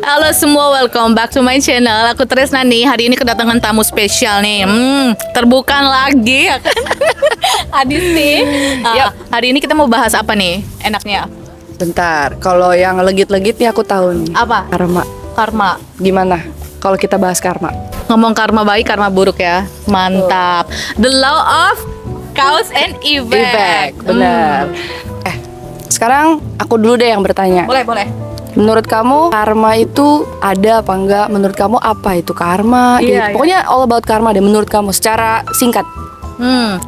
Halo semua, welcome back to my channel. Aku Tresna nih. Hari ini kedatangan tamu spesial nih. Terbukan lagi ya kan? Adisti. Hari ini kita mau bahas apa nih? Enaknya. Bentar, kalau yang legit-legit nih aku tahu nih. Apa? Karma. Karma. Gimana kalau kita bahas karma? Ngomong karma baik, karma buruk ya. Mantap. The law of cause and effect. Benar. Sekarang aku dulu deh yang bertanya. Boleh. Menurut kamu karma itu ada apa enggak? Menurut kamu apa itu karma? Iya, Gitu. Pokoknya all about karma deh menurut kamu secara singkat.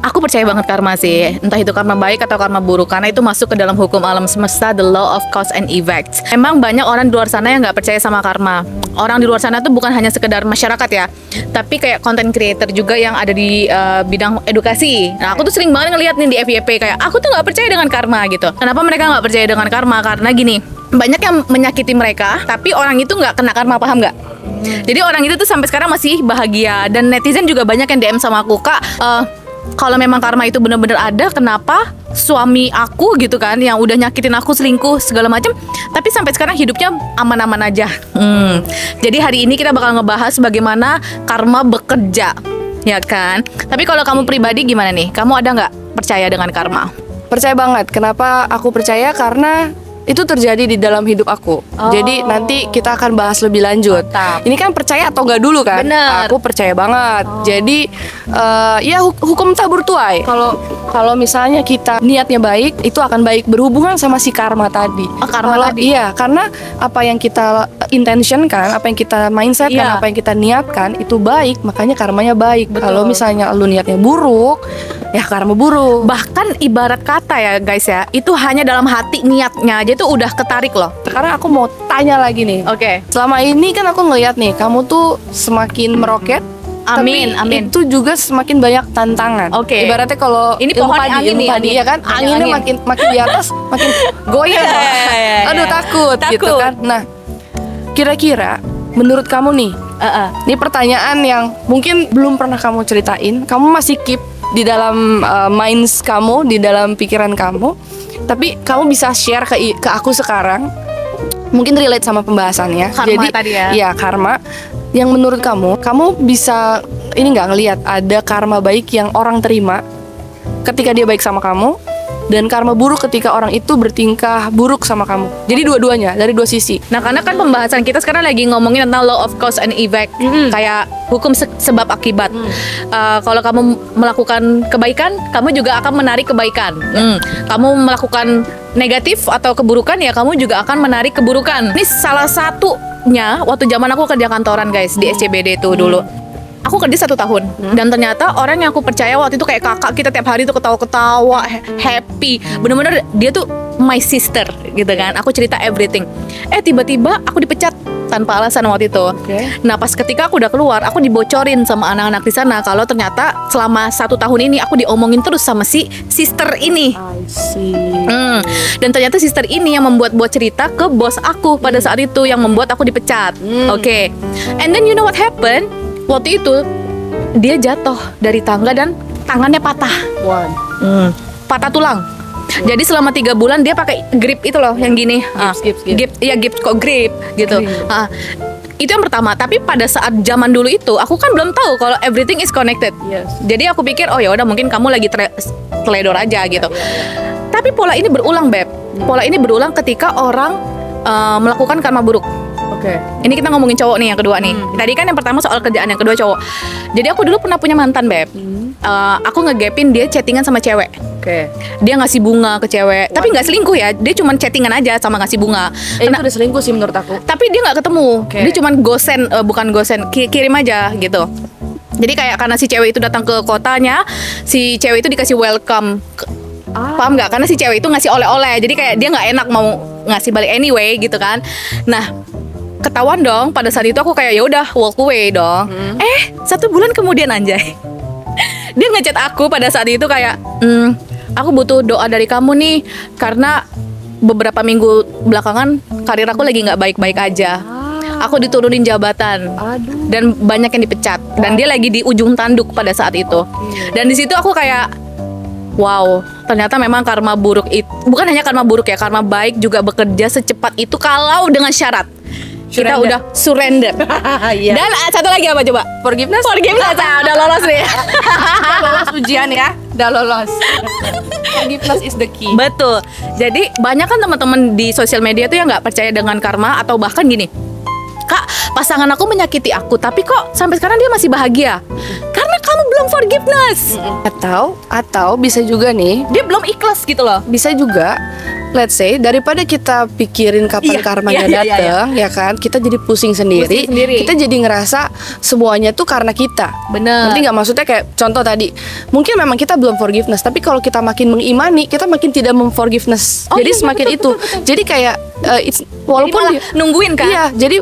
Aku percaya banget karma sih. Entah itu karma baik atau karma buruk, karena itu masuk ke dalam hukum alam semesta, the law of cause and effect. Emang banyak orang di luar sana yang nggak percaya sama karma. Orang di luar sana tuh bukan hanya sekedar masyarakat ya, tapi kayak content creator juga yang ada di bidang edukasi. Nah, aku tuh sering banget ngeliat nih di FYP kayak aku tuh nggak percaya dengan karma gitu. Kenapa mereka nggak percaya dengan karma? Karena gini, banyak yang menyakiti mereka, tapi orang itu nggak kena karma, paham nggak? Jadi orang itu tuh sampai sekarang masih bahagia. Dan netizen juga banyak yang DM sama aku, Kak, kalau memang karma itu benar-benar ada, kenapa suami aku gitu kan yang udah nyakitin aku, selingkuh segala macam, tapi sampai sekarang hidupnya aman-aman aja. Jadi hari ini kita bakal ngebahas bagaimana karma bekerja, ya kan? Tapi kalau kamu pribadi gimana nih? Kamu ada nggak percaya dengan karma? Percaya banget. Kenapa aku percaya? Karena itu terjadi di dalam hidup aku. Jadi nanti kita akan bahas lebih lanjut. Mantap. Ini kan percaya atau enggak dulu kan? Bener. Aku percaya banget. Jadi ya hukum tabur tuai. Kalau misalnya kita niatnya baik, itu akan baik berhubungan sama si karma tadi. Karma tadi. Iya, karena apa yang kita intentionkan, apa yang kita mindsetkan, Iya. apa yang kita niatkan itu baik, makanya karmanya baik. Betul. Kalau misalnya lu niatnya buruk, ya karma buruk. Bahkan ibarat kata ya guys ya, itu hanya dalam hati niatnya aja itu udah ketarik loh. Sekarang aku mau tanya lagi nih. Oke. Selama ini kan aku ngeliat nih, kamu tuh semakin meroket. Amin, tapi amin. itu juga semakin banyak tantangan. Oke. Ibaratnya kalau Ini ilmu pohon padi, angin ilmu nih, padi angin. ya kan, Angin, anginnya angin. makin di atas, makin goyang. Iya. Aduh takut gitu Takut. kan. Nah, kira-kira menurut kamu nih, ini pertanyaan yang mungkin belum pernah kamu ceritain, kamu masih keep di dalam minds kamu, di dalam pikiran kamu, tapi kamu bisa share ke aku sekarang. Mungkin relate sama pembahasannya. Karma Jadi tadi ya. Iya, karma. Yang menurut kamu bisa ini nggak ngelihat ada karma baik yang orang terima ketika dia baik sama kamu, dan karma buruk ketika orang itu bertingkah buruk sama kamu. Jadi dua-duanya dari dua sisi. Nah, karena kan pembahasan kita sekarang lagi ngomongin tentang law of cause and effect, kayak hukum sebab akibat. Kalau kamu melakukan kebaikan, kamu juga akan menarik kebaikan. Kamu melakukan negatif atau keburukan, ya kamu juga akan menarik keburukan. Ini salah satunya waktu zaman aku kerja kantoran guys di SCBD itu dulu. Aku kerja 1 tahun dan ternyata orang yang aku percaya waktu itu kayak kakak kita, tiap hari tuh ketawa-ketawa, happy, bener-bener dia tuh my sister gitu kan. Aku cerita everything. Tiba-tiba aku dipecat tanpa alasan waktu itu. Nah, pas ketika aku udah keluar, aku dibocorin sama anak-anak di sana kalau ternyata selama 1 tahun ini aku diomongin terus sama si sister ini. I see. Dan ternyata sister ini yang membuat cerita ke bos aku pada saat itu, yang membuat aku dipecat. Oke. And then you know what happened? Waktu itu dia jatuh dari tangga dan tangannya patah. Patah tulang. Jadi selama 3 bulan dia pakai grip itu loh yang gini. Gips. Gips kok grip gitu. Grip. Itu yang pertama. Tapi pada saat zaman dulu itu aku kan belum tahu kalau everything is connected. Yes. Jadi aku pikir oh ya udah mungkin kamu lagi teledor aja gitu. Tapi pola ini berulang, Beb. Pola ini berulang ketika orang melakukan karma buruk. Oke. Ini kita ngomongin cowok nih yang kedua nih. Tadi kan yang pertama soal kerjaan, yang kedua cowok. Jadi aku dulu pernah punya mantan, Beb. Aku ngegapin dia chattingan sama cewek. Oke. Dia ngasih bunga ke cewek, tapi nggak selingkuh ya. Dia cuma chattingan aja sama ngasih bunga. Itu udah selingkuh sih menurut aku. Tapi dia nggak ketemu. Oke. Dia cuma bukan gosen, kirim aja gitu. Jadi kayak karena si cewek itu datang ke kotanya, si cewek itu dikasih welcome. Paham nggak? Karena si cewek itu ngasih oleh-oleh. Jadi kayak dia nggak enak mau ngasih balik anyway gitu kan. Nah, ketahuan dong pada saat itu aku kayak ya udah walk away dong. 1 bulan kemudian anjay. Dia ngechat aku pada saat itu kayak aku butuh doa dari kamu nih karena beberapa minggu belakangan karir aku lagi nggak baik-baik aja. Aku diturunin jabatan. Dan banyak yang dipecat dan dia lagi di ujung tanduk pada saat itu. Dan di situ aku kayak wow, ternyata memang karma buruk itu bukan hanya karma buruk ya, karma baik juga bekerja secepat itu kalau dengan syarat. kita Surrender. udah surrender. Iya. Dan satu lagi apa coba? Forgiveness. Forgiveness. Udah lolos nih. Udah lolos ujian ya. Udah lolos. Forgiveness is the key. Betul. Jadi banyak kan teman-teman di sosial media tuh yang nggak percaya dengan karma, atau bahkan gini, Kak, pasangan aku menyakiti aku, tapi kok sampai sekarang dia masih bahagia? Karena kamu belum forgiveness. Atau bisa juga nih, Dia belum ikhlas gitu loh. bisa juga, let's say, daripada kita pikirin kapan Iya, karmanya iya, iya, datang, ya kan, kita jadi pusing sendiri, Pusing sendiri. kita jadi ngerasa semuanya tuh karena kita. Bener. Nanti nggak, maksudnya kayak contoh tadi, mungkin memang kita belum forgiveness, tapi kalau kita makin mengimani, kita makin tidak memforgiveness. Oh, Jadi iya, semakin betul, itu. betul, betul. Jadi kayak walaupun Jadi malah nungguin kan? Iya, jadi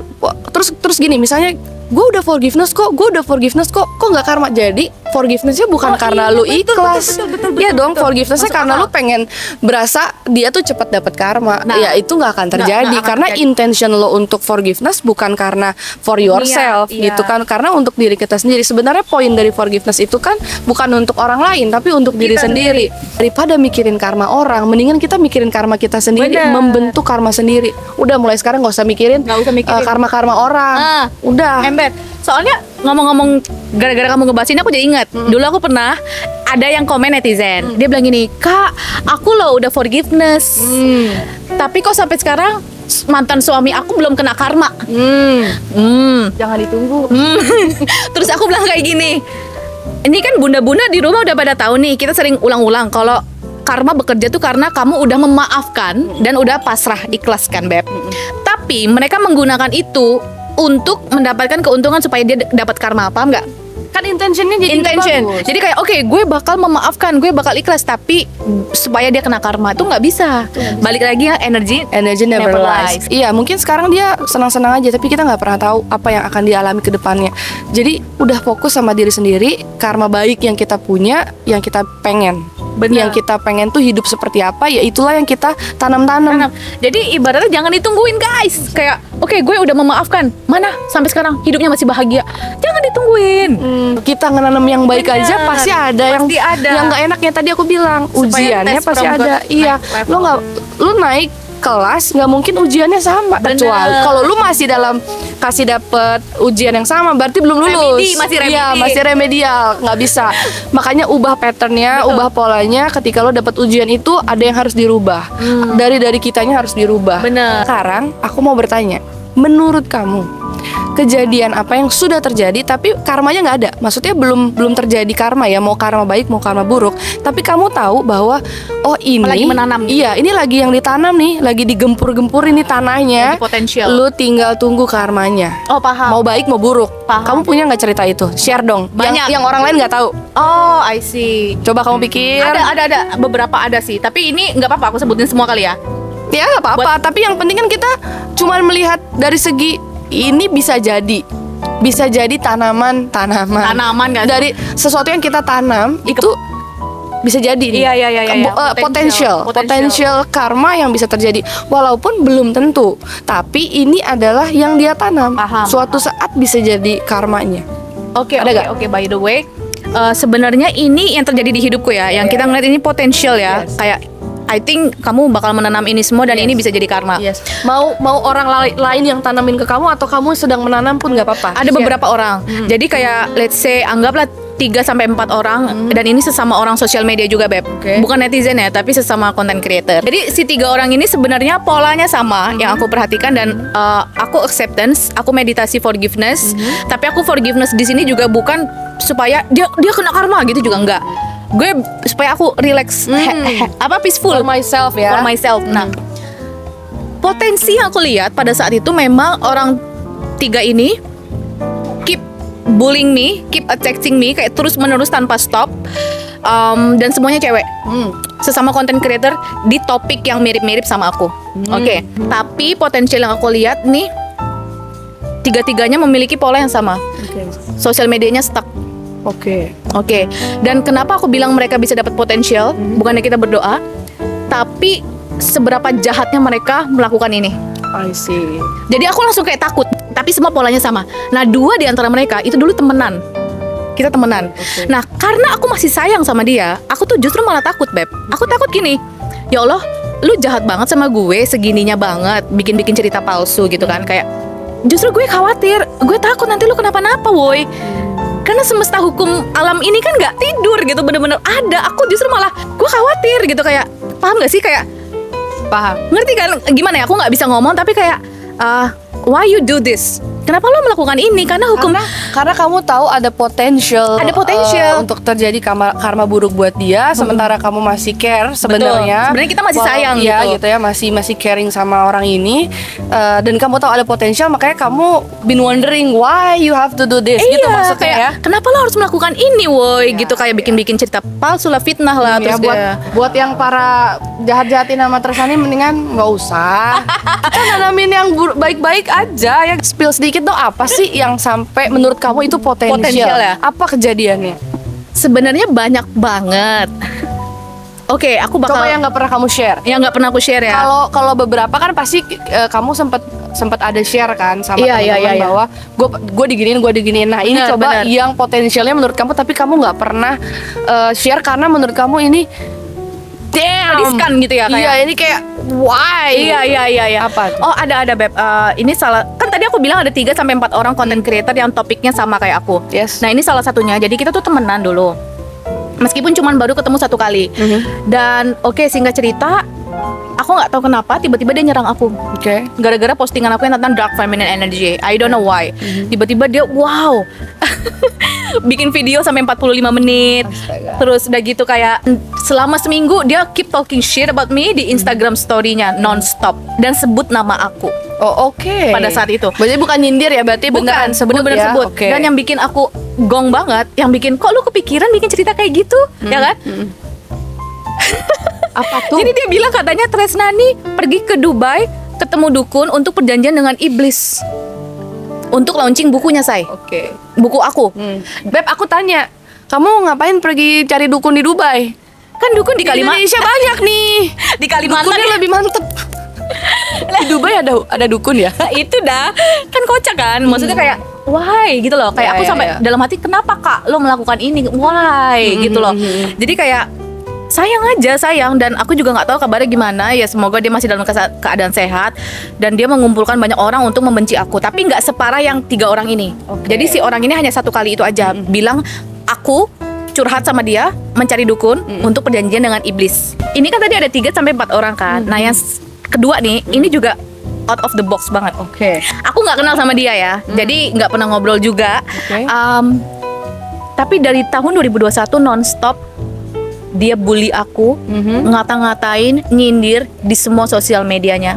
terus gini, misalnya gue udah forgiveness kok nggak karma. Jadi forgivenessnya bukan Oh, karena iya, lu betul, ikhlas. betul, Iya dong, betul. forgivenessnya Masuk karena akal. lu pengen berasa dia tuh cepat dapat karma. Nah, Ya itu nggak akan terjadi nggak akan karena terjadi. intention lo untuk forgiveness bukan karena for yourself Iya. gitu kan, karena untuk diri kita sendiri. Sebenarnya poin dari forgiveness itu kan bukan untuk orang lain tapi untuk diri Kita sendiri. Daripada mikirin karma orang, mendingan kita mikirin karma kita sendiri, Bener. membentuk karma sendiri. Udah mulai sekarang nggak usah mikirin Nggak usah mikirin. karma-karma orang. Ah, Udah. Embet. Soalnya ngomong-ngomong, gara-gara kamu ngebahas ini aku jadi ingat. Dulu aku pernah ada yang komen netizen. Dia bilang gini, "Kak, aku loh udah forgiveness. Tapi kok sampai sekarang mantan suami aku belum kena karma." Jangan ditunggu. Terus aku bilang kayak gini, ini kan bunda-bunda di rumah udah pada tahu nih, kita sering ulang-ulang kalau karma bekerja tuh karena kamu udah memaafkan dan udah pasrah, ikhlas kan, Beb. Tapi mereka menggunakan itu untuk mendapatkan keuntungan supaya dia dapat karma, paham nggak? Kan intentionnya jadi nggak Intention. bagus. Jadi kayak oke, gue bakal memaafkan, gue bakal ikhlas, tapi supaya dia kena karma itu nggak bisa. Balik lagi ya, energi Never Never lies. lies. Iya, mungkin sekarang dia senang-senang aja, tapi kita nggak pernah tahu apa yang akan dia alami ke depannya. Jadi udah fokus sama diri sendiri, karma baik yang kita punya, yang kita pengen. Benar. Yang kita pengen tuh hidup seperti apa, ya itulah yang kita tanam-tanam. Jadi ibaratnya jangan ditungguin, guys. Kayak oke, gue udah memaafkan. Mana sampai sekarang hidupnya masih bahagia. Jangan ditungguin. Kita ngenanam yang baik Bener. aja pasti ada Pasti ada. yang nggak enaknya. Tadi aku bilang Supaya ujiannya tes pasti from ada. God Iya, naik lu level. nggak, lu naik kelas nggak mungkin ujiannya sama. Bener. Kecuali kalau lu masih kasih dapet ujian yang sama, berarti belum lulus. Remedi, masih remedi. Iya, masih remedial, nggak bisa. Makanya ubah patternnya, Betul. ubah polanya. Ketika lu dapet ujian itu ada yang harus dirubah. Dari kitanya harus dirubah. Bener. Sekarang aku mau bertanya, menurut kamu kejadian apa yang sudah terjadi tapi karmanya nggak ada, maksudnya belum terjadi karma ya, mau karma baik mau karma buruk, tapi kamu tahu bahwa oh ini Lagi menanam gitu. iya, ini lagi yang ditanam nih, lagi digempur-gempur ini tanahnya, Lagi potensial. lu tinggal tunggu karmanya, Oh, paham. mau baik mau buruk. Paham. Kamu punya nggak cerita itu? Share dong. Banyak. Yang orang lain nggak tahu. Oh, I see. Coba kamu pikir. Ada beberapa ada sih. Tapi ini nggak apa-apa, aku sebutin semua kali ya. Ya nggak apa-apa, tapi yang penting kan kita cuma melihat dari segi ini bisa jadi tanaman Tanaman kan? dari sesuatu yang kita tanam itu bisa jadi nih. Iya. Potensial karma yang bisa terjadi walaupun belum tentu, tapi ini adalah yang dia tanam. Paham, Suatu saat bisa jadi karmanya. Oke, Ada nggak? oke. By the way, sebenarnya ini yang terjadi di hidupku ya. Yang kita ngeliat ini potensial ya. Yes. Kayak I think kamu bakal menanam ini semua dan ini bisa jadi karma. Mau orang lain yang tanamin ke kamu atau kamu sedang menanam pun nggak apa-apa. Ada Share. beberapa orang. Jadi kayak let's say anggaplah 3-4 orang dan ini sesama orang sosial media juga, Beb. Oke. Bukan netizen ya, tapi sesama content creator. Jadi si 3 orang ini sebenarnya polanya sama yang aku perhatikan, dan aku acceptance, aku meditasi forgiveness. Tapi aku forgiveness di sini juga bukan supaya dia kena karma gitu juga enggak. Gue supaya aku relax, peaceful For myself ya. for myself. Nah, potensi yang aku lihat pada saat itu memang orang 3 ini keep bullying me, keep attacking me, kayak terus menerus tanpa stop, dan semuanya cewek, sesama content creator di topik yang mirip-mirip sama aku. Oke, tapi potensial yang aku lihat nih, 3-tiganya memiliki pola yang sama. Sosial medianya stuck. Oke. Oke, dan kenapa aku bilang mereka bisa dapat potensial? Bukannya kita berdoa, tapi seberapa jahatnya mereka melakukan ini. I see. Jadi aku langsung kayak takut, tapi semua polanya sama. Nah, 2 di antara mereka itu dulu temenan. Kita temenan. Oke. Nah, karena aku masih sayang sama dia, aku tuh justru malah takut, Beb. Aku takut gini, ya Allah, lu jahat banget sama gue, segininya banget, bikin-bikin cerita palsu gitu kan. Kayak justru gue khawatir, gue takut nanti lu kenapa-napa, woi. Karena semesta hukum alam ini kan nggak tidur gitu, bener-bener ada. Aku justru malah gue khawatir gitu, kayak paham gak sih, kayak Paham. ngerti kan gimana ya? Aku nggak bisa ngomong tapi kayak why you do this? Kenapa lo melakukan ini? Karena hukum Karena kamu tahu ada potensial untuk terjadi karma buruk buat dia, sementara kamu masih care sebenarnya. Sebenarnya kita masih sayang gitu ya, masih caring sama orang ini, dan kamu tahu ada potensial, makanya kamu been wondering why you have to do this, gitu maksudnya kayak, ya. kenapa lo harus melakukan ini, woi? Gitu, kayak bikin-bikin cerita palsu lah, fitnah lah, Ya, terus buat yang para jahat-jahatin sama Tresnani mendingan nggak usah. Kita nanamin yang baik-baik aja. Ya, spill sedikit dong, apa sih yang sampai menurut kamu itu potensial ya? Apa kejadiannya? sebenarnya banyak banget. Oke, aku bakal Coba yang nggak pernah kamu share. yang nggak pernah aku share ya. Kalau beberapa kan pasti kamu sempat ada share kan sama Iya, teman-teman iya. bahwa gue diginiin. Nah, ini Benar, coba benar. yang potensialnya menurut kamu tapi kamu nggak pernah share karena menurut kamu ini damn, Riskan gitu ya, kayak. Iya, ini kayak why? Iya. Apa tuh? Oh, ada Beb. Ini salah, kan tadi aku bilang ada 3 sampai 4 orang content creator yang topiknya sama kayak aku. Yes. Nah, ini salah satunya. Jadi kita tuh temenan dulu. Meskipun cuman baru ketemu 1 kali. Dan oke, singkat cerita, aku nggak tahu kenapa tiba-tiba dia nyerang aku. Oke. Gara-gara postingan aku yang tentang dark feminine energy. I don't know why. Tiba-tiba dia wow. Bikin video sampai 45 menit. Astaga. Terus udah gitu kayak selama seminggu dia keep talking shit about me di Instagram story-nya non-stop dan sebut nama aku Oh, oke. pada saat itu. Berarti bukan nyindir ya, berarti beneran sebut bener-bener ya. sebut. Oke. Dan yang bikin aku gong banget, yang bikin kok lu kepikiran bikin cerita kayak gitu, ya kan? Apa tuh? Jadi dia bilang katanya Tresnani pergi ke Dubai ketemu dukun untuk perjanjian dengan iblis untuk launching bukunya, Say. Oke. Buku aku. Beb, aku tanya, kamu ngapain pergi cari dukun di Dubai? Kan dukun di Di Kalimantan. Indonesia banyak nih. Di Kalimantan Dukunnya ya. lebih mantep. Di Dubai ada dukun ya? Itu dah kan kocak kan, maksudnya kayak why gitu loh, kayak Ya, aku ya, sampai ya. dalam hati kenapa kak lo melakukan ini, why gitu loh. Jadi kayak sayang dan aku juga nggak tahu kabarnya gimana ya, semoga dia masih dalam keadaan sehat dan dia mengumpulkan banyak orang untuk membenci aku, tapi nggak separah yang 3 orang ini. Oke. Jadi si orang ini hanya 1 kali itu aja bilang aku curhat sama dia mencari dukun untuk perjanjian dengan iblis. Ini kan tadi ada 3 sampai 4 orang kan. Nah yang kedua nih, ini juga out of the box banget. Oke. Aku nggak kenal sama dia ya, jadi nggak pernah ngobrol juga. Oke. Tapi dari tahun 2021 nonstop dia bully aku, ngata-ngatain, nyindir di semua sosial medianya.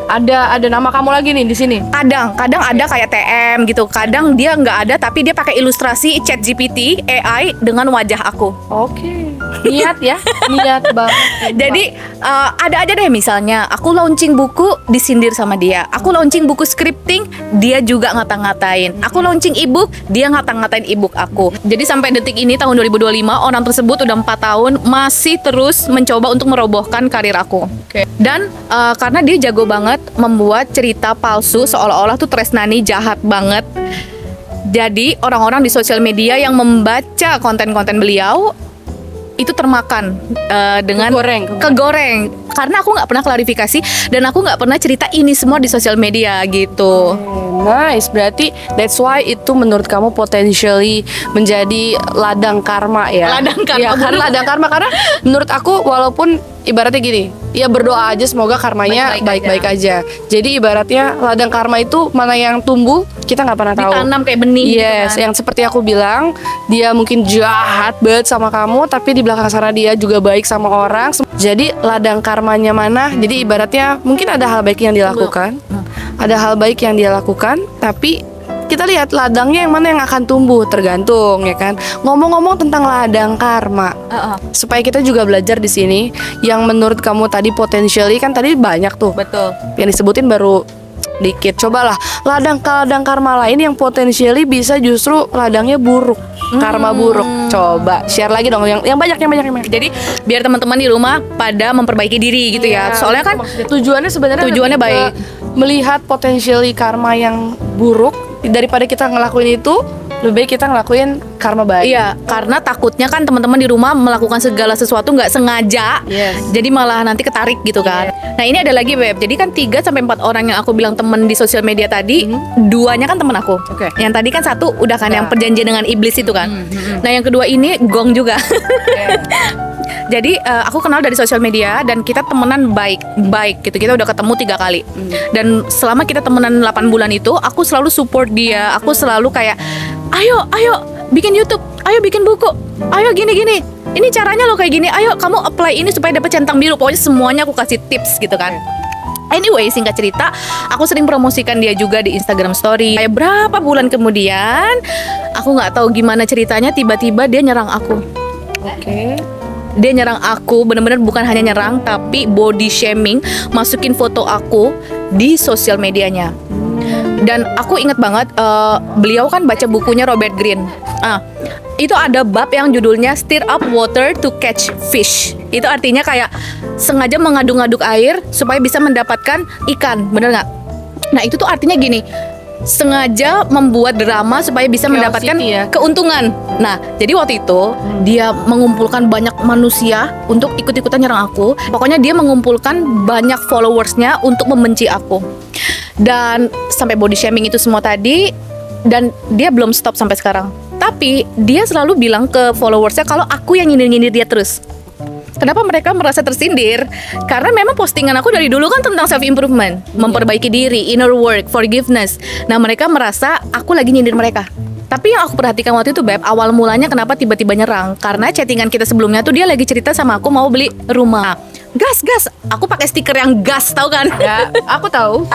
Ada nama kamu lagi nih di sini. Kadang ada kayak TM gitu, kadang dia nggak ada tapi dia pakai ilustrasi ChatGPT AI dengan wajah aku. Oke. Niat ya, niat banget. Jadi ada aja deh, misalnya aku launching buku disindir sama dia, aku launching buku scripting dia juga ngata-ngatain, aku launching ebook dia ngata-ngatain ebook aku. Jadi sampai detik ini tahun 2025 orang tersebut udah 4 tahun masih terus mencoba untuk merobohkan karir aku. Oke. Dan karena dia jago banget membuat cerita palsu seolah-olah tuh Tresnani jahat banget. Jadi orang-orang di sosial media yang membaca konten-konten beliau itu termakan dengan kegoreng. Karena aku nggak pernah klarifikasi dan aku nggak pernah cerita ini semua di sosial media gitu. Nice, berarti that's why itu menurut kamu potentially menjadi ladang karma ya? Ladang karma. Ya, karena ladang karma, karena menurut aku walaupun ibaratnya gini, ya berdoa aja semoga karmanya baik-baik aja. Jadi ibaratnya ladang karma itu mana yang tumbuh kita nggak pernah tahu. Ditanam kayak benih gitu Yes, kan. yang seperti aku bilang, dia mungkin jahat banget sama kamu, tapi di belakang sana dia juga baik sama orang. Jadi ladang karmanya mana? Jadi ibaratnya mungkin ada hal baik yang dilakukan, ada hal baik yang dia lakukan, tapi kita lihat ladangnya yang mana yang akan tumbuh, tergantung ya kan. Ngomong-ngomong tentang ladang karma, supaya kita juga belajar di sini, yang menurut kamu tadi potentially kan tadi banyak tuh, Betul. yang disebutin baru dikit. Cobalah ladang karma lain yang potensially bisa justru ladangnya buruk, karma buruk. Coba share lagi dong yang banyak. Jadi biar teman-teman di rumah pada memperbaiki diri gitu ya. Soalnya kan tujuannya sebenarnya tujuannya lebih ke baik. melihat potensially karma yang buruk, daripada kita ngelakuin itu Lebih baik kita ngelakuin karma baik. Iya, karena takutnya kan teman-teman di rumah melakukan segala sesuatu nggak sengaja, Yes. jadi malah nanti ketarik gitu kan. Nah ini ada lagi Beb, jadi kan 3-4 orang yang aku bilang temen di sosial media tadi, 2-nya kan temen aku. Oke. Yang tadi kan 1 udah kan yang Ya. perjanjian dengan iblis itu kan. Nah yang kedua ini gong juga. Jadi aku kenal dari sosial media dan kita temenan baik gitu. Kita udah ketemu 3 kali. Dan selama kita temenan 8 bulan itu, aku selalu support dia. Aku selalu kayak, ayo bikin YouTube, ayo bikin buku, ayo gini. Ini caranya lo kayak gini. Ayo kamu apply ini supaya dapat centang biru. Pokoknya semuanya aku kasih tips gitu kan. Anyway, singkat cerita, aku sering promosikan dia juga di Instagram Story. Kayak berapa bulan kemudian, aku nggak tahu gimana ceritanya, tiba-tiba dia nyerang aku. Oke. Dia nyerang aku, bener-bener bukan hanya nyerang, tapi body shaming, masukin foto aku di sosial medianya. Dan aku inget banget, beliau kan baca bukunya Robert Greene. Itu ada bab yang judulnya Stir Up Water to Catch Fish. Itu artinya kayak sengaja mengaduk-aduk air supaya bisa mendapatkan ikan, bener nggak? Nah itu tuh artinya gini, sengaja membuat drama supaya bisa Curiosity mendapatkan ya. keuntungan. Nah, jadi waktu itu dia mengumpulkan banyak manusia untuk ikut-ikutan nyerang aku. Pokoknya dia mengumpulkan banyak followersnya untuk membenci aku. Dan sampai body shaming itu semua tadi, dan dia belum stop sampai sekarang. Tapi dia selalu bilang ke followersnya kalau aku yang nyindir-nyindir dia terus. Kenapa mereka merasa tersindir? Karena memang postingan aku dari dulu kan tentang self improvement, memperbaiki diri, inner work, forgiveness. Nah mereka merasa aku lagi nyindir mereka. Tapi yang aku perhatikan waktu itu Beb, awal mulanya kenapa tiba-tiba nyerang? Karena chattingan kita sebelumnya tuh dia lagi cerita sama aku mau beli rumah. Gas, aku pakai stiker yang gas, tahu kan? Ya, aku tahu.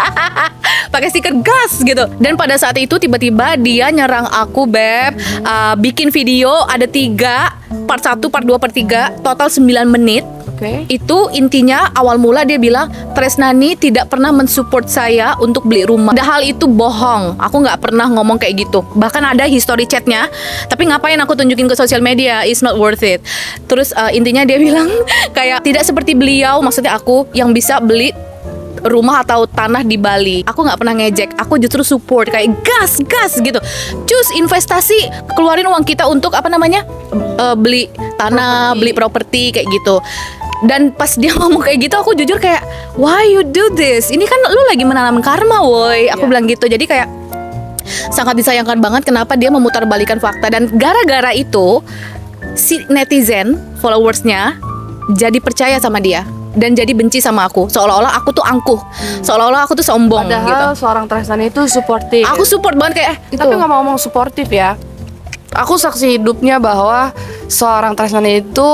Pakai stiker gas gitu. Dan pada saat itu tiba-tiba dia nyerang aku Beb, bikin video ada 3, part 1, part 2, part 3, total 9 menit. Oke. Itu intinya awal mula dia bilang Tresnani tidak pernah mensupport saya untuk beli rumah. Padahal itu bohong. Aku nggak pernah ngomong kayak gitu. Bahkan ada history chatnya. Tapi ngapain aku tunjukin ke sosial media? It's not worth it. Terus intinya dia bilang kayak tidak seperti beliau, maksudnya aku yang bisa beli rumah atau tanah di Bali. Aku nggak pernah ngejek. Aku justru support kayak gas gitu. Cus investasi, keluarin uang kita untuk apa namanya beli tanah, beli properti kayak gitu. Dan pas dia ngomong kayak gitu, aku jujur kayak, why you do this? Ini kan lu lagi menanam karma, woi. Aku bilang gitu. Jadi kayak sangat disayangkan banget kenapa dia memutarbalikan fakta. Dan gara-gara itu si netizen followersnya jadi percaya sama dia dan jadi benci sama aku, seolah-olah aku tuh angkuh, seolah-olah aku tuh sombong gitu. Padahal seorang Tresnani itu suportif. Aku support banget kayak itu. Tapi ngomong-ngomong suportif ya, aku saksi hidupnya bahwa seorang Tresnani itu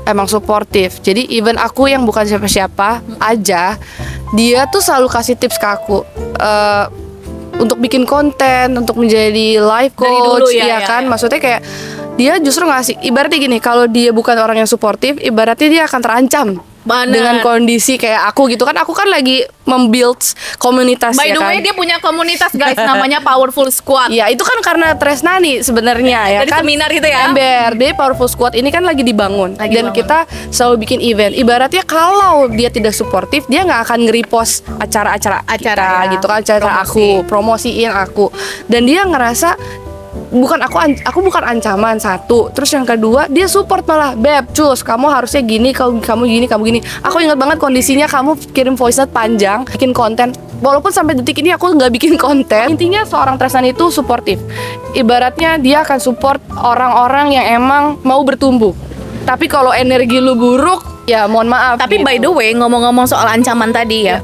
emang suportif. Jadi even aku yang bukan siapa-siapa aja, dia tuh selalu kasih tips ke aku untuk bikin konten, untuk menjadi life Dari coach, dulu ya kan? Maksudnya kayak dia justru ngasih, ibaratnya gini, kalau dia bukan orang yang suportif, ibaratnya dia akan terancam. Bener. Dengan kondisi kayak aku gitu kan, aku kan lagi membuild komunitas. By ya the kan? way dia punya komunitas guys, namanya Powerful Squad. Ya itu kan karena Tresnani sebenarnya ya Dari kan. seminar gitu ya. Ember, dia Powerful Squad ini kan lagi dibangun. Lagi Dan dibangun. kita selalu bikin event. Ibaratnya kalau dia tidak suportif, dia nggak akan nge-repost acara-acara kita, ya. gitu kan, acara aku, promosiin aku. Dan dia ngerasa bukan aku bukan ancaman, satu. Terus yang kedua, dia support malah, Beb, cus, kamu harusnya gini, kamu gini. Aku ingat banget kondisinya kamu kirim voice note panjang, bikin konten. Walaupun sampai detik ini aku nggak bikin konten. Intinya seorang Tresnani itu suportif. Ibaratnya dia akan support orang-orang yang emang mau bertumbuh. Tapi kalau energi lu buruk, ya mohon maaf. Tapi by the way, ngomong-ngomong soal ancaman tadi ya,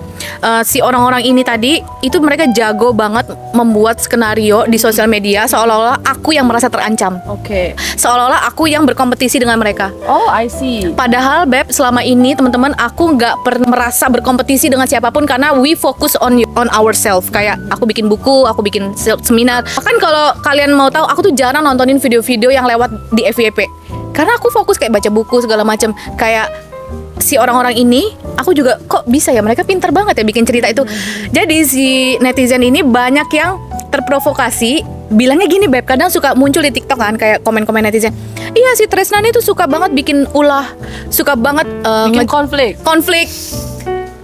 si orang-orang ini tadi itu mereka jago banget membuat skenario di sosial media seolah-olah aku yang merasa terancam, Oke. seolah-olah aku yang berkompetisi dengan mereka. Oh, I see. Padahal Beb, selama ini teman-teman aku nggak pernah merasa berkompetisi dengan siapapun karena we focus on ourselves. Kayak aku bikin buku, aku bikin seminar. Bahkan kalau kalian mau tahu, aku tuh jarang nontonin video-video yang lewat di FYP. Karena aku fokus kayak baca buku segala macam. Kayak si orang-orang ini, aku juga kok bisa ya, mereka pintar banget ya bikin cerita itu. Jadi si netizen ini banyak yang terprovokasi. Bilangnya gini Beb, kadang suka muncul di TikTok kan, kayak komen-komen netizen. Iya si Tresnani tuh suka banget bikin ulah, suka banget Bikin konflik. konflik.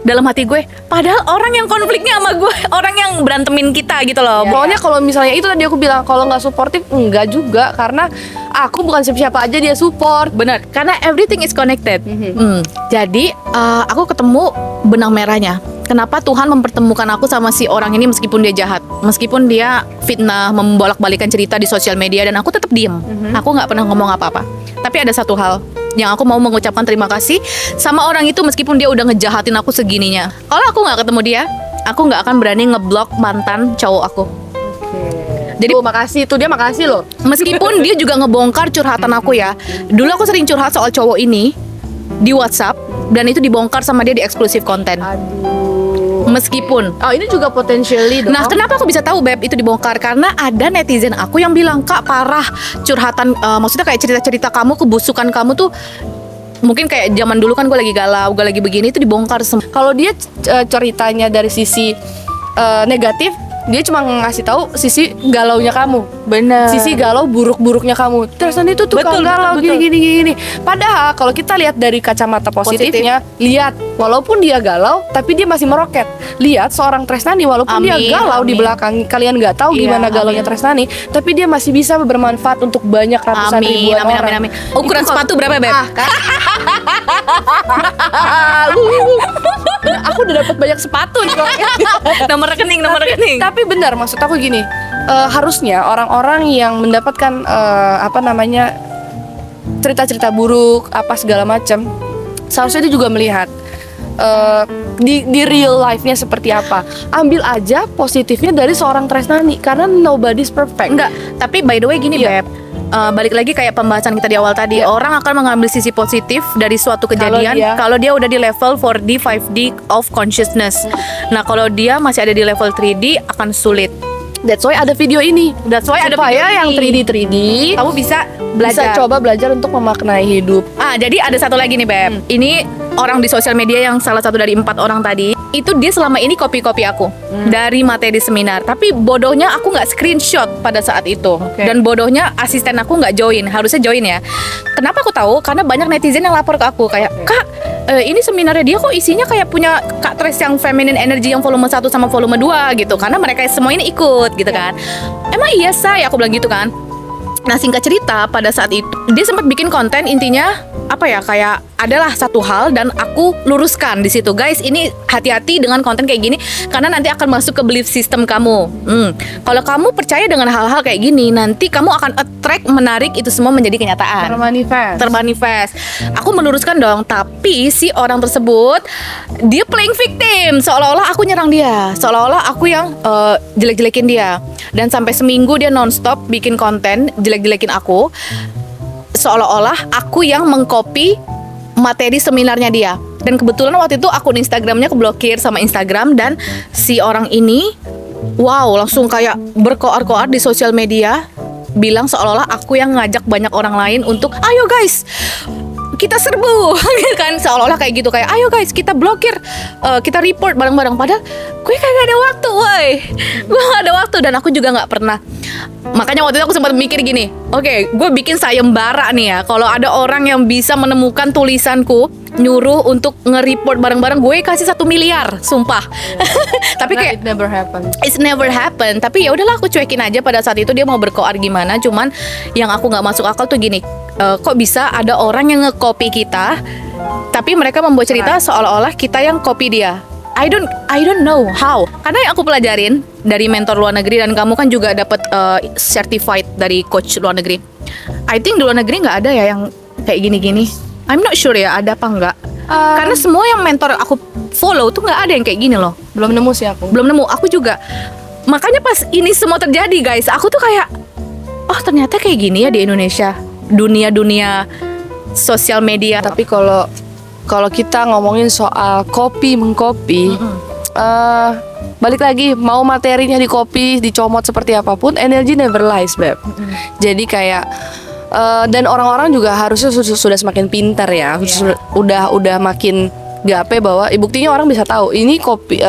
dalam hati gue, padahal orang yang konfliknya sama gue, orang yang berantemin kita gitu loh. Pokoknya kalau misalnya itu tadi aku bilang, kalau nggak suportif enggak juga, karena aku bukan siapa-siapa aja dia support. Benar, karena everything is connected. Jadi aku ketemu benang merahnya. Kenapa Tuhan mempertemukan aku sama si orang ini meskipun dia jahat, meskipun dia fitnah, membolak-balikan cerita di sosial media, dan aku tetap diem. Aku nggak pernah ngomong apa-apa. Tapi ada satu hal yang aku mau mengucapkan terima kasih sama orang itu meskipun dia udah ngejahatin aku segininya. Kalau aku nggak ketemu dia, aku nggak akan berani ngeblok mantan cowok aku. Jadi makasih, itu dia makasih loh. Meskipun dia juga ngebongkar curhatan aku ya. Dulu aku sering curhat soal cowok ini di WhatsApp, dan itu dibongkar sama dia di eksklusif konten. Meskipun ini juga potentially dong. Nah, kenapa aku bisa tahu Beb itu dibongkar? Karena ada netizen aku yang bilang, "Kak, parah curhatan, maksudnya kayak cerita-cerita kamu, kebusukan kamu tuh mungkin kayak zaman dulu kan gue lagi galau, gue lagi begini, itu dibongkar semua." Kalau dia ceritanya dari sisi negatif, dia cuma ngasih tahu sisi galaunya kamu. Bener. Sisi galau buruk-buruknya kamu. Terus itu tukang galau gini. Padahal kalau kita lihat dari kacamata positifnya, lihat walaupun dia galau, tapi dia masih meroket. Lihat seorang Tresnani walaupun dia galau di belakang, kalian nggak tahu gimana galaunya Tresnani, tapi dia masih bisa bermanfaat untuk banyak ratusan ribuan orang. Amin. Ukuran sepatu berapa Beb? Aku udah dapat banyak sepatu nih. Nomor rekening. Tapi benar, maksud aku gini, harusnya orang-orang yang mendapatkan cerita-cerita buruk apa segala macam, seharusnya dia juga melihat di real life-nya seperti apa. Ambil aja positifnya dari seorang Tresnani, karena nobody's perfect. Enggak, tapi by the way gini Beb, balik lagi kayak pembahasan kita di awal tadi, orang akan mengambil sisi positif dari suatu kejadian kalau dia udah di level 4D, 5D of consciousness. Nah, kalau dia masih ada di level 3D akan sulit. That's why ada video ini. Supaya yang 3D kamu bisa bisa coba belajar untuk memaknai hidup. Jadi ada satu lagi nih Beb. Ini orang di sosial media yang salah satu dari 4 orang tadi. Itu dia selama ini copy aku dari materi seminar. Tapi bodohnya aku nggak screenshot pada saat itu. Dan bodohnya asisten aku nggak join. Harusnya join ya. Kenapa aku tahu? Karena banyak netizen yang lapor ke aku kayak, "Kak, ini seminarnya dia kok isinya kayak punya Kak Tres yang feminine energy yang volume 1 sama volume 2 gitu." Karena mereka semua ini ikut gitu kan. Emang iya saya, aku bilang gitu kan. Nah, singkat cerita, pada saat itu dia sempat bikin konten, intinya kayak adalah satu hal, dan aku luruskan di situ, guys, ini hati-hati dengan konten kayak gini karena nanti akan masuk ke belief system kamu. Kalau kamu percaya dengan hal-hal kayak gini, nanti kamu akan menarik itu semua menjadi kenyataan. Termanifest. Aku meluruskan dong, tapi si orang tersebut dia playing victim, seolah-olah aku nyerang dia, seolah-olah aku yang jelek-jelekin dia. Dan sampai seminggu dia nonstop bikin konten jelek-jelekin aku, seolah-olah aku yang mengcopy materi seminarnya dia. Dan kebetulan waktu itu akun Instagramnya keblokir sama Instagram, dan si orang ini langsung kayak berkoar-koar di sosial media, bilang seolah-olah aku yang ngajak banyak orang lain untuk ayo guys kita serbu kan, seolah-olah kayak gitu, kayak ayo guys kita blokir, kita report bareng-bareng. Padahal gue kagak ada waktu, gue gak ada waktu, dan aku juga nggak pernah. Makanya waktu itu aku sempat mikir gini, oke, gue bikin sayembara nih ya, kalau ada orang yang bisa menemukan tulisanku nyuruh untuk nge-report bareng-bareng, gue kasih 1 miliar, sumpah. Tapi kayak it's never happen. Tapi ya udahlah, aku cuekin aja. Pada saat itu dia mau berkoar gimana, cuman yang aku nggak masuk akal tuh gini, kok bisa ada orang yang nge-copy kita, tapi mereka membuat cerita seolah-olah kita yang copy dia. I don't know how. Karena yang aku pelajarin dari mentor luar negeri, dan kamu kan juga dapat certified dari coach luar negeri. I think di luar negeri nggak ada ya yang kayak gini-gini. I'm not sure ya ada apa enggak. Karena semua yang mentor aku follow tuh nggak ada yang kayak gini loh. Belum nemu sih aku. Belum nemu, aku juga. Makanya pas ini semua terjadi guys, aku tuh kayak, oh ternyata kayak gini ya di Indonesia. Dunia sosial media. Tapi kalau kita ngomongin soal copy mengcopy, balik lagi, mau materinya di copy, dicomot seperti apapun, energy never lies, Beb. Jadi kayak dan orang-orang juga harusnya sudah semakin pintar ya, udah makin gape bahwa buktinya orang bisa tahu ini kopi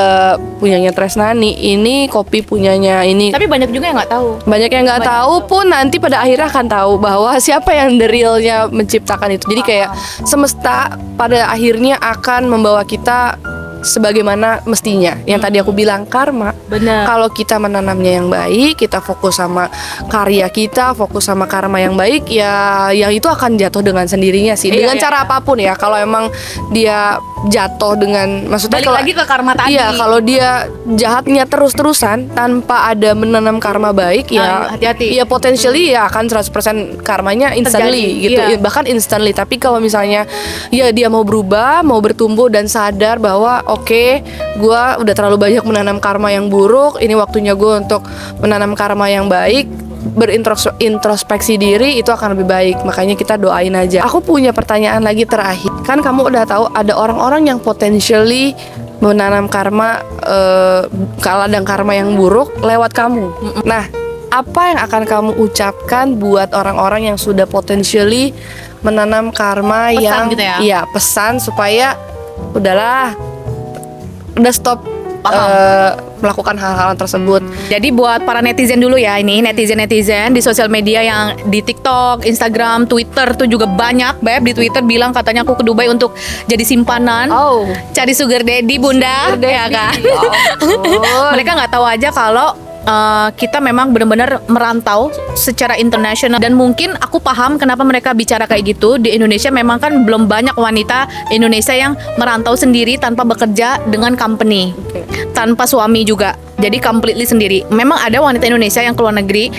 punyanya Tresnani, ini kopi punyanya ini. Tapi banyak juga yang nggak tahu. Banyak yang nggak tahu pun nanti pada akhirnya akan tahu bahwa siapa yang the realnya menciptakan itu. Jadi kayak semesta pada akhirnya akan membawa kita sebagaimana mestinya. Yang tadi aku bilang karma. Benar. Kalau kita menanamnya yang baik, kita fokus sama karya kita, fokus sama karma yang baik, ya yang itu akan jatuh dengan sendirinya sih. Iya, Dengan iya, cara iya. apapun ya. Kalau emang dia jatuh dengan, maksudnya Balik kalau lagi ke karma tadi. iya, kalau dia jahatnya terus-terusan tanpa ada menanam karma baik, ya hati-hati. ya potentially ya akan 100% karmanya instantly Terjadi, gitu. iya. Bahkan instantly. Tapi kalau misalnya ya dia mau berubah, mau bertumbuh dan sadar bahwa oke, gue udah terlalu banyak menanam karma yang buruk, ini waktunya gue untuk menanam karma yang baik, berintrospeksi diri, itu akan lebih baik. Makanya kita doain aja. Aku punya pertanyaan lagi terakhir. Kan kamu udah tahu ada orang-orang yang potentially menanam karma, ladang karma yang buruk lewat kamu. Nah, apa yang akan kamu ucapkan buat orang-orang yang sudah potentially menanam karma Pesan yang gitu ya? iya, pesan supaya udahlah, udah stop melakukan hal-hal tersebut. Jadi buat para netizen dulu ya, ini netizen-netizen di sosial media yang di TikTok, Instagram, Twitter tuh juga banyak. Beb di Twitter bilang katanya aku ke Dubai untuk jadi simpanan, Oh, cari sugar daddy bunda, Sugar daddy. ya kan? Ya ampun. Mereka nggak tahu aja kalau kita memang benar-benar merantau secara internasional, dan mungkin aku paham kenapa mereka bicara kayak gitu. Di Indonesia memang kan belum banyak wanita Indonesia yang merantau sendiri tanpa bekerja dengan company, Oke. tanpa suami juga. Jadi completely sendiri. Memang ada wanita Indonesia yang keluar negeri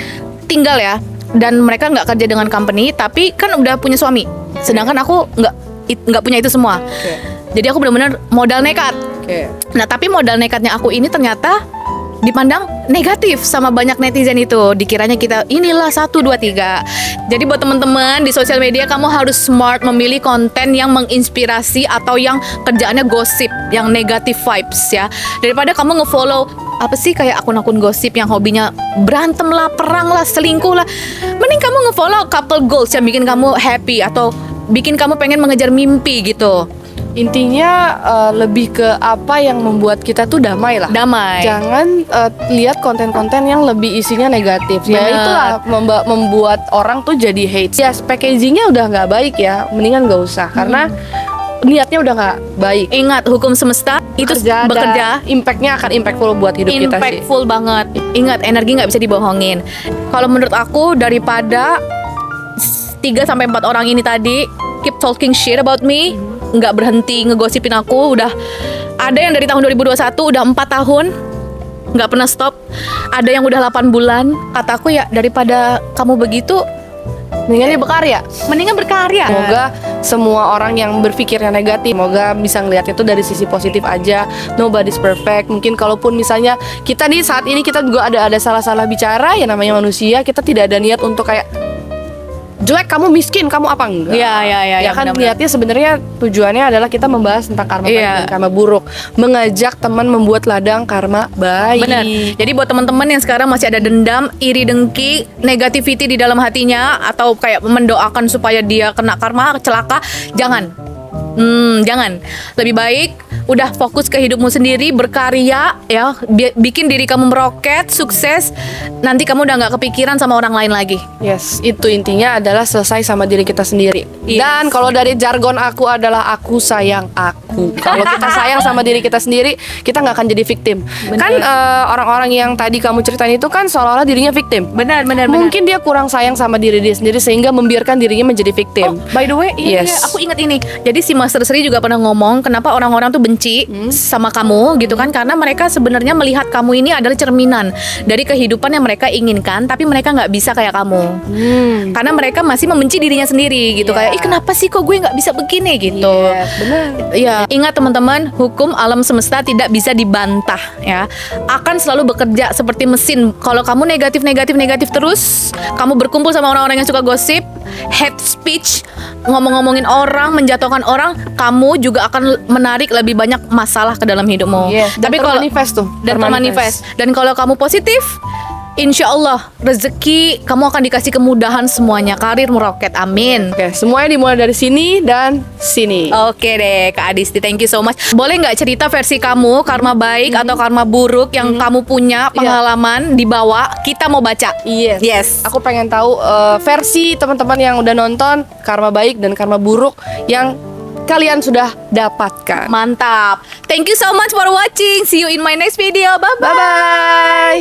tinggal ya, dan mereka nggak kerja dengan company, tapi kan udah punya suami. Sedangkan aku nggak punya itu semua. Oke. Jadi aku benar-benar modal nekat. Oke. Nah, tapi modal nekatnya aku ini ternyata dipandang negatif sama banyak netizen itu. Dikiranya kita inilah 1, 2, 3. Jadi buat teman-teman di sosial media, kamu harus smart memilih konten yang menginspirasi atau yang kerjaannya gosip, yang negatif vibes ya. Daripada kamu ngefollow apa sih kayak akun-akun gosip yang hobinya berantem lah, perang lah, selingkuh lah. Mending kamu ngefollow couple goals yang bikin kamu happy atau bikin kamu pengen mengejar mimpi gitu. Intinya lebih ke apa yang membuat kita tuh damai lah. Damai. Jangan lihat konten-konten yang lebih isinya negatif. Ya Bener. itulah membuat orang tuh jadi hate. Ya packagingnya udah nggak baik ya, mendingan nggak usah karena niatnya udah nggak baik. Ingat, hukum semesta itu bekerja. Impactnya akan impactful buat hidup kita sih. Impactful banget. Ingat, energi nggak bisa dibohongin. Kalau menurut aku, daripada 3-4 orang ini tadi keep talking shit about me, nggak berhenti ngegosipin aku, udah ada yang dari tahun 2021 udah 4 tahun nggak pernah stop, ada yang udah 8 bulan. Kataku ya, daripada kamu begitu, Mendingan dia berkarya. mendingan berkarya. Semoga semua orang yang berpikirnya negatif, semoga bisa ngelihat itu dari sisi positif aja. Nobody's perfect. Mungkin kalaupun misalnya kita nih saat ini kita juga ada salah-salah bicara, ya namanya manusia, kita tidak ada niat untuk kayak jelek, kamu miskin, kamu apa enggak. Iya, Ya kan benar-benar. niatnya sebenarnya tujuannya adalah kita membahas tentang karma baik Iya. dan karma buruk, mengajak teman membuat ladang karma baik. Benar. Jadi buat teman-teman yang sekarang masih ada dendam, iri, dengki, negativity di dalam hatinya, atau kayak mendoakan supaya dia kena karma, celaka, jangan. Jangan. Lebih baik udah fokus ke hidupmu sendiri, berkarya ya, bikin diri kamu meroket, sukses. Nanti kamu udah nggak kepikiran sama orang lain lagi. Yes, itu intinya adalah selesai sama diri kita sendiri. Yes. Dan kalau dari jargon aku adalah aku sayang aku. Kalau kita sayang sama diri kita sendiri, kita nggak akan jadi victim. Bener. Kan orang-orang yang tadi kamu ceritain itu kan seolah-olah dirinya victim. Benar. Mungkin dia kurang sayang sama diri dia sendiri sehingga membiarkan dirinya menjadi Oh, victim. by the way, iya, Yes. iya, aku ingat ini. Jadi si Master Sri juga pernah ngomong kenapa orang-orang tuh benci sama kamu gitu kan, karena mereka sebenarnya melihat kamu ini adalah cerminan dari kehidupan yang mereka inginkan, tapi mereka nggak bisa kayak kamu. Karena mereka masih membenci dirinya sendiri gitu, Iya. kayak kenapa sih kok gue nggak bisa begini gitu. Yes, benar. Ya, ingat teman-teman, hukum alam semesta tidak bisa dibantah ya. Akan selalu bekerja seperti mesin. Kalau kamu negatif terus, kamu berkumpul sama orang-orang yang suka gosip, hate speech, ngomong-ngomongin orang, menjatuhkan orang, kamu juga akan menarik lebih banyak masalah ke dalam hidupmu. Yes, dan Tapi kalau termanifest tuh, dan termanifest. Dan kalau kamu positif, insya Allah rezeki kamu akan dikasih kemudahan semuanya, karir meroket, amin. Oke, semuanya dimulai dari sini dan sini. Oke deh Kak Adisti, thank you so much. Boleh nggak cerita versi kamu, karma baik atau karma buruk yang kamu punya pengalaman dibawa, kita mau baca. Yes. Aku pengen tahu versi teman-teman yang udah nonton karma baik dan karma buruk yang kalian sudah dapatkan. Mantap. Thank you so much for watching. See you in my next video. Bye bye. Bye-bye.